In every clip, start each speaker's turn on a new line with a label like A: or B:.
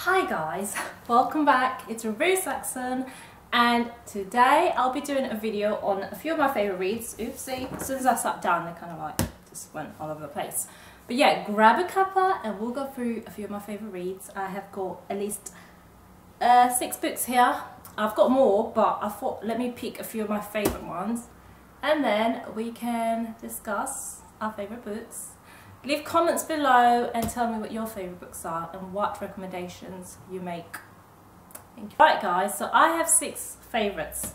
A: Hi guys, welcome back. It's Reverse Saxon and today I'll be doing a video on a few of my favourite reads. Oopsie, as soon as I sat down they kind of like just went all over the place. But yeah, grab a cuppa and we'll go through a few of my favourite reads. I have got at least 6 books here. I've got more, but I thought let me pick a few of my favourite ones and then we can discuss our favourite books. Leave comments below and tell me what your favourite books are and what recommendations you make. Thank you. Right guys, so I have 6 favourites.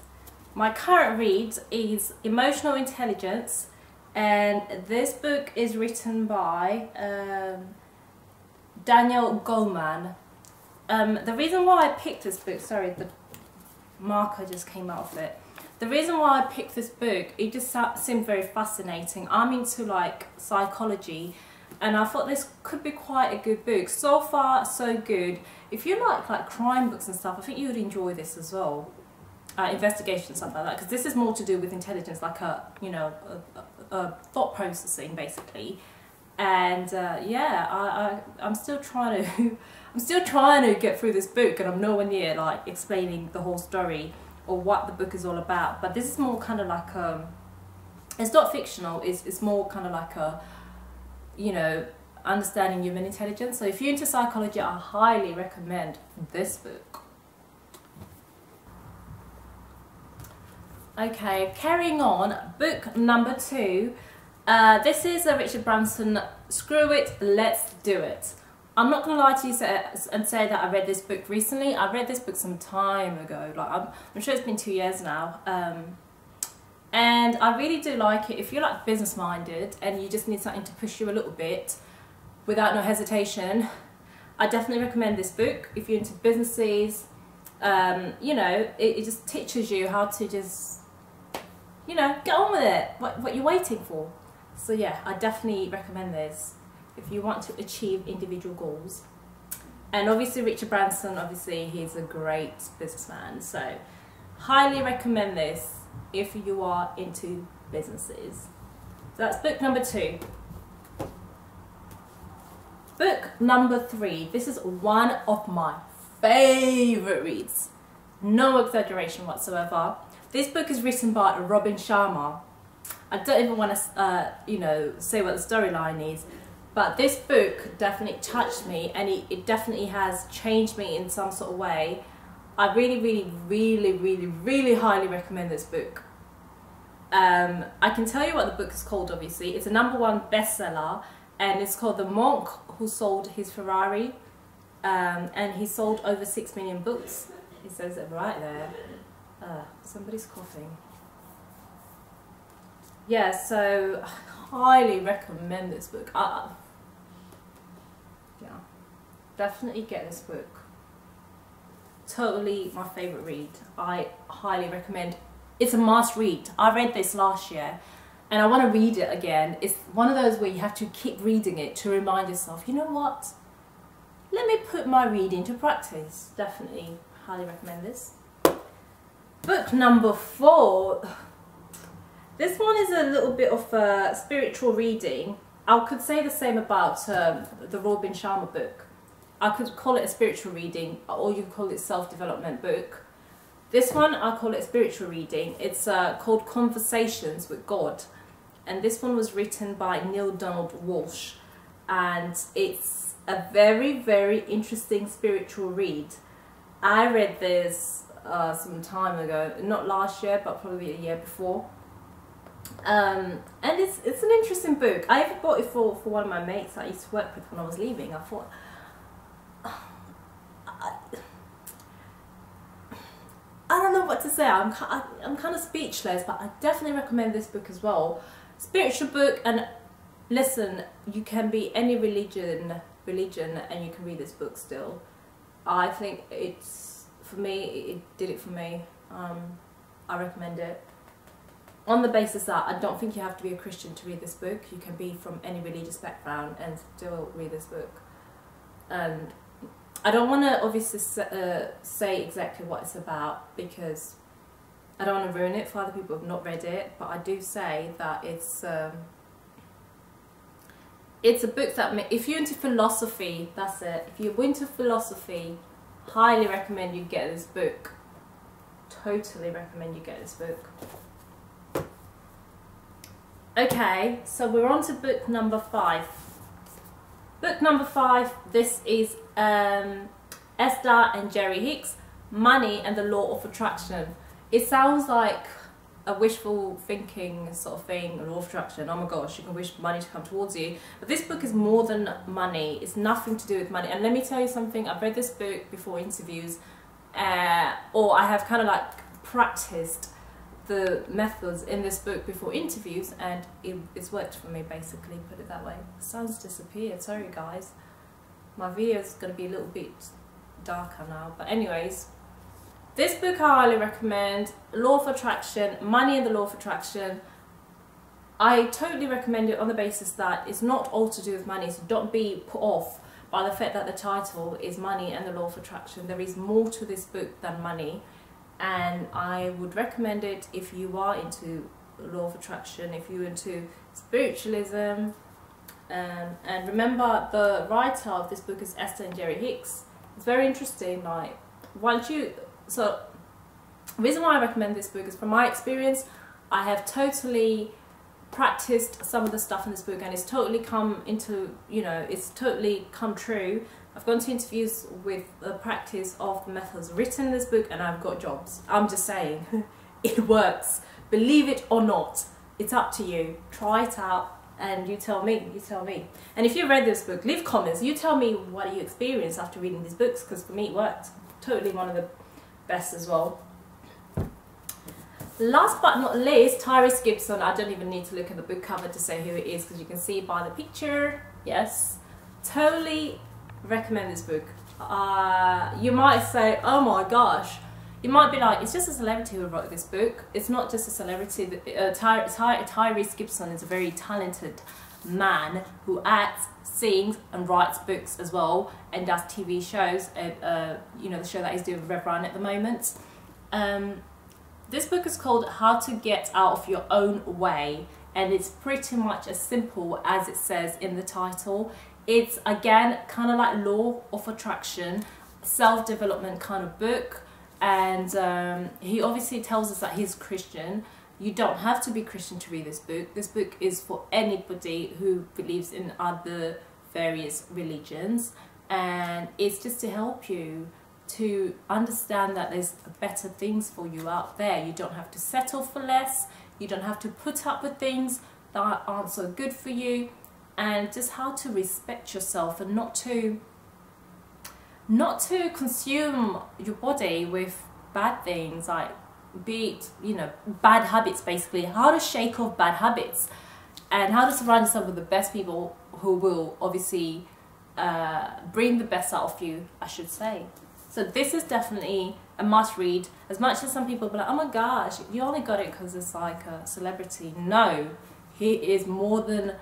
A: My current read is Emotional Intelligence, and this book is written by Daniel Goleman. The reason why I picked this book, sorry, the marker just came out of it. The reason why I picked this book, it just seemed very fascinating. I'm into like psychology and I thought this could be quite a good book. So far, so good. If you like crime books and stuff, I think you would enjoy this as well. Investigation, stuff like that, because this is more to do with intelligence, like a thought processing basically. And yeah, I'm still trying to get through this book, and I'm nowhere near like explaining the whole story or what the book is all about. But this is more kind of like it's not fictional, it's more kind of like a, understanding human intelligence. So if you're into psychology, I highly recommend this book. Okay, carrying on, book number 2. This is a Richard Branson, Screw It, Let's Do It. I'm not going to lie to you and say that I read this book recently. I read this book some time ago. Like I'm sure it's been 2 years now. And I really do like it. If you're like business minded and you just need something to push you a little bit without no hesitation, I definitely recommend this book. If you're into businesses, it just teaches you how to just, get on with it. What you're waiting for. So yeah, I definitely recommend this if you want to achieve individual goals. And obviously Richard Branson, obviously he's a great businessman, so highly recommend this if you are into businesses. So that's book number 2. Book number 3. This is one of my favourite reads. No exaggeration whatsoever. This book is written by Sharma. I don't even want to say what the storyline is, but this book definitely touched me, and it definitely has changed me in some sort of way. I really highly recommend this book. I can tell you what the book is called, obviously. It's a #1 bestseller, and it's called The Monk Who Sold His Ferrari. And he sold over 6 million books. It says it right there. Somebody's coughing. Yeah, so I highly recommend this book. Yeah, definitely get this book. Totally my favourite read. I highly recommend. It's a must read. I read this last year and I want to read it again. It's one of those where you have to keep reading it to remind yourself, you know what? Let me put my reading into practice. Definitely highly recommend this. Book number 4. This one is a little bit of a spiritual reading. I could say the same about the Robin Sharma book. I could call it a spiritual reading, or you could call it self-development book. This one, I call it a spiritual reading. It's called Conversations with God. And this one was written by Neil Donald Walsch. And it's a very interesting spiritual read. I read this some time ago, not last year, but probably a year before. And it's an interesting book. I even bought it for one of my mates I used to work with when I was leaving. I thought, I don't know what to say. I'm kind of speechless, but I definitely recommend this book as well. Spiritual book, and listen, you can be any religion, and you can read this book still. I think it's, for me, it did it for me. I recommend it. On the basis that I don't think you have to be a Christian to read this book. You can be from any religious background and still read this book. And I don't want to obviously say exactly what it's about, because I don't want to ruin it for other people who have not read it, but I do say that it's it's a book that, if you're into philosophy, that's it. If you're into philosophy, highly recommend you get this book. Totally recommend you get this book. Okay, so we're on to book number 5. Book number 5, this is Esther and Jerry Hicks, Money and the Law of Attraction. It sounds like a wishful thinking sort of thing, a law of attraction. Oh my gosh, you can wish money to come towards you. But this book is more than money. It's nothing to do with money. And let me tell you something, I've read this book before interviews, or I have kind of like practiced the methods in this book before interviews, and it's worked for me, basically, put it that way. The sun's disappeared, sorry guys. My video is going to be a little bit darker now, but anyways, this book I highly recommend. Law of Attraction, Money and the Law of Attraction. I totally recommend it on the basis that it's not all to do with money, so don't be put off by the fact that the title is Money and the Law of Attraction. There is more to this book than money. And I would recommend it if you are into law of attraction, if you're into spiritualism. And remember, the writer of this book is Esther and Jerry Hicks. It's very interesting. Like, so the reason why I recommend this book is, from my experience, I have totally practiced some of the stuff in this book, and it's totally come into, it's totally come true. I've gone to interviews with the practice of the methods written in this book, and I've got jobs. I'm just saying, it works. Believe it or not, it's up to you. Try it out and you tell me, And if you read this book, leave comments. You tell me what you experienced after reading these books, because for me it worked. Totally one of the best as well. Last but not least, Tyrese Gibson. I don't even need to look at the book cover to say who it is, because you can see by the picture. Yes, totally recommend this book. You might say, oh my gosh, you might be like, it's just a celebrity who wrote this book. It's not just a celebrity. Tyrese Gibson is a very talented man who acts, sings and writes books as well, and does TV shows, the show that he's doing with Rev Run at the moment. This book is called How to Get Out of Your Own Way, and it's pretty much as simple as it says in the title. It's, again, kind of like law of attraction, self-development kind of book. And he obviously tells us that he's Christian. You don't have to be Christian to read this book. This book is for anybody who believes in other various religions. And it's just to help you to understand that there's better things for you out there. You don't have to settle for less. You don't have to put up with things that aren't so good for you. And just how to respect yourself, and not to consume your body with bad things, like, be it, bad habits, basically. How to shake off bad habits, and how to surround yourself with the best people who will obviously bring the best out of you, I should say. So this is definitely a must read. As much as some people be like, oh my gosh, you only got it because it's like a celebrity. No, he is more than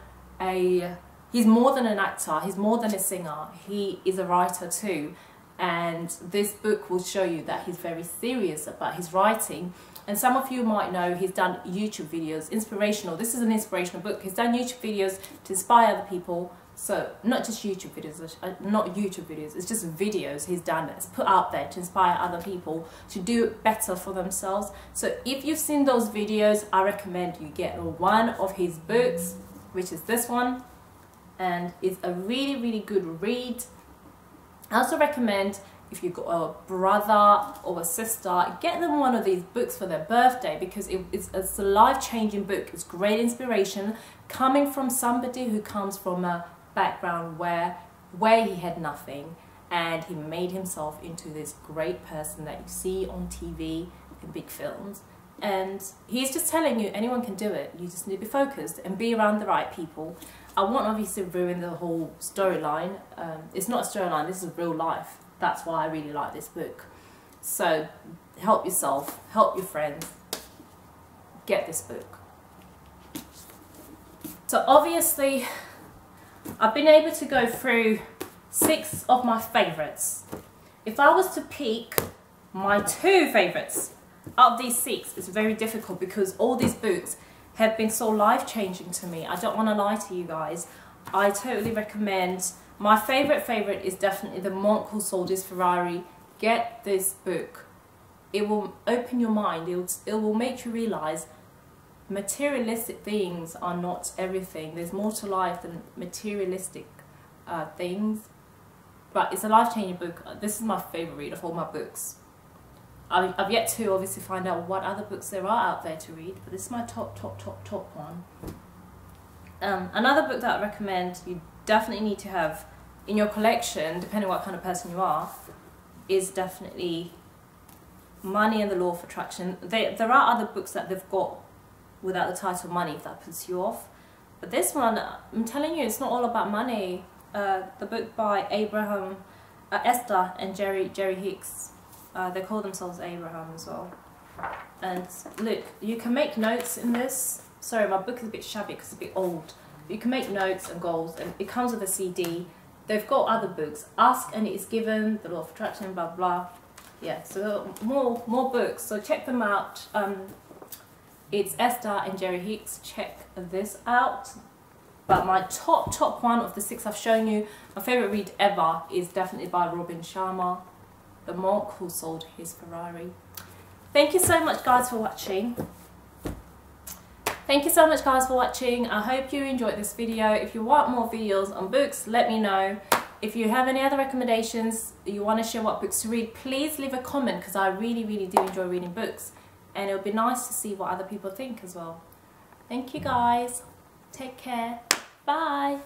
A: he's more than an actor, he's more than a singer, he is a writer too. And this book will show you that he's very serious about his writing. And some of you might know he's done YouTube videos, inspirational. This is an inspirational book. He's done YouTube videos to inspire other people. So not just YouTube videos, it's just videos he's done, it's put out there to inspire other people to do better for themselves. So if you've seen those videos, I recommend you get one of his books, which is this one, and it's a really, really good read. I also recommend, if you've got a brother or a sister, get them one of these books for their birthday, because it's a life-changing book. It's great inspiration coming from somebody who comes from a background where he had nothing, and he made himself into this great person that you see on TV in big films. And he's just telling you anyone can do it. You just need to be focused and be around the right people. I won't obviously ruin the whole storyline. It's not a storyline, this is real life. That's why I really like this book. So help yourself, help your friends, get this book. So obviously I've been able to go through 6 of my favourites. If I was to pick my 2 favourites out of these 6, it's very difficult because all these books have been so life-changing to me. I don't want to lie to you guys. I totally recommend. My favorite is definitely The Monk Who Sold His Ferrari. Get this book. It will open your mind. It will make you realize materialistic things are not everything. There's more to life than materialistic things. But it's a life-changing book. This is my favorite read of all my books. I've yet to obviously find out what other books there are out there to read, but this is my top one. Another book that I recommend you definitely need to have in your collection, depending on what kind of person you are, is definitely Money and the Law of Attraction. There are other books that they've got without the title Money, if that puts you off. But this one, I'm telling you, it's not all about money. The book by Esther and Jerry Hicks. They call themselves Abraham as well. And look, you can make notes in this. Sorry, my book is a bit shabby because it's a bit old. You can make notes and goals, and it comes with a CD. They've got other books. Ask and it is given, The Law of Attraction, blah blah. Yeah, so more books. So check them out. It's Esther and Jerry Hicks. Check this out. But my top one of the 6 I've shown you, my favourite read ever is definitely by Sharma, The Monk Who Sold His Ferrari. Thank you so much guys for watching. Thank you so much guys for watching. I hope you enjoyed this video. If you want more videos on books, let me know. If you have any other recommendations, you want to share what books to read, please leave a comment because I really do enjoy reading books. And it would be nice to see what other people think as well. Thank you guys. Take care. Bye.